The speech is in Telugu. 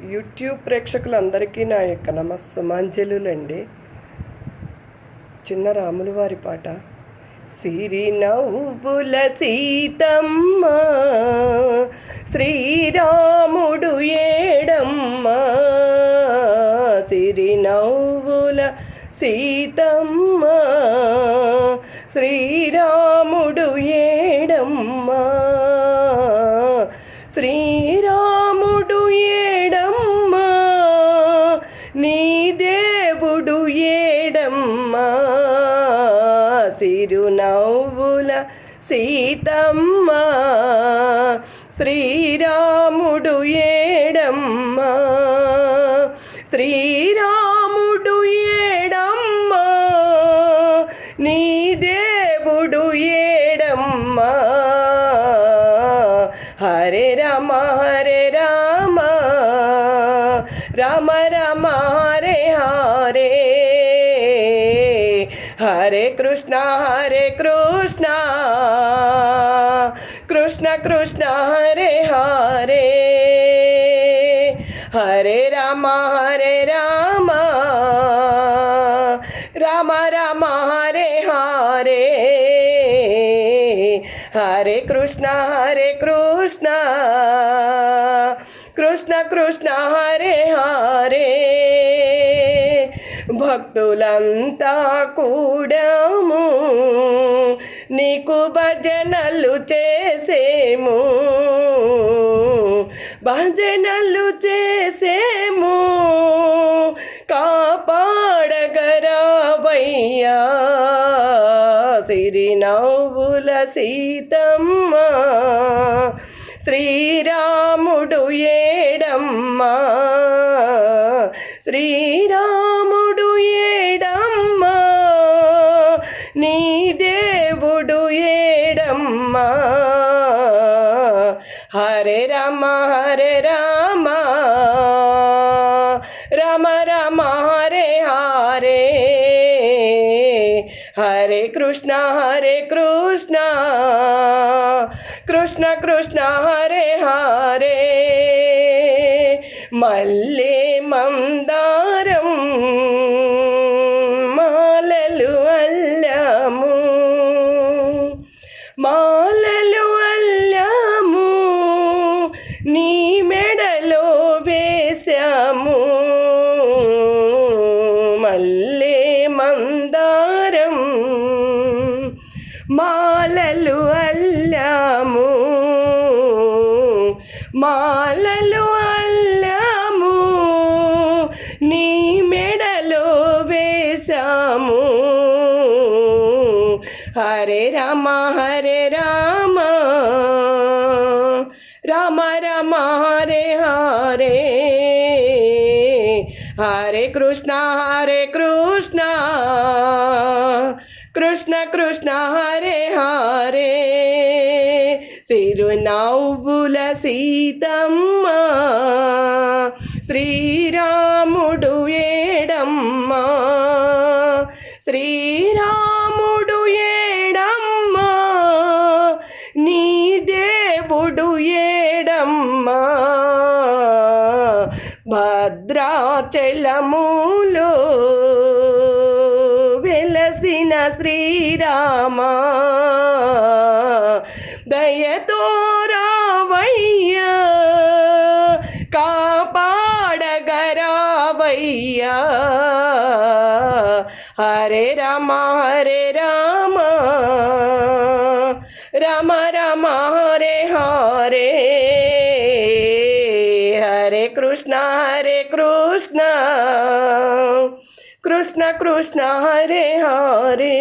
యూట్యూబ్ ప్రేక్షకులందరికీ నా యొక్క నమస్సుమాంజలులండి. చిన్న రాములు వారి పాట. సిరి నవ్వుల సీతమ్మ శ్రీరాముడు ఏడమ్మ, సిరి నవ్వుల సీతమ్మ శ్రీరాముడు ఏడమ్మ, శ్రీరాముడు ఏడమ్మ నీ దేవుడు ఏడమ్మ, సిరునవ్వుల సీతమ్మ శ్రీరాముడు ఏడమ్మ, శ్రీరాముడు ఏడమ్మ నీ దేవుడు ఏడమ్మ. హరే రామ హరే రామ రామ రామ హరే హరే, హరే కృష్ణ కృష్ణ కృష్ణ హరే హరే, హరే రామ రామ రామ హరే హరే, హరే కృష్ణ కృష్ణ హరే హరే. భక్తులంతా కూడాము నీకు భజనలు చేసేము, భజనలు చేసేము కాపాడగరావయ్యా, సిరినవ్వుల సీతమ్మ శ్రీరాముడు ఏడమ్మ, శ్రీరాముడు ఏడమ్మ నీ దేవుడు ఏడమ్మ. హరే రామ రామ రామ హరే హరే, హరే కృష్ణ కృష్ణ హరే హరే. మల్లె మందారం మాలలు అల్లాము, మాలలు అల్లాము నీ మెడలో వేశాము, మల్లె మందారం మాలలు అల్లాము, మాలలు అల్లాము నీ మెడలో వేశాము. హరే రామ రామ హరే హరే, హరే కృష్ణ కృష్ణ హరే హరే, సిరునవ్వుల సీతమ్మ శ్రీరాముడు ఏడమ్మ, శ్రీరాముడు ఏడమ్మ నీ దేవుడు ఏడమ్మ. భద్రాచలములో వెలసిన శ్రీరామ దయతో రావయ్యా, కాపాడగరావయ్యా, హరే రామ రామ హరే హరే, హరే కృష్ణ కృష్ణ హరే హరే.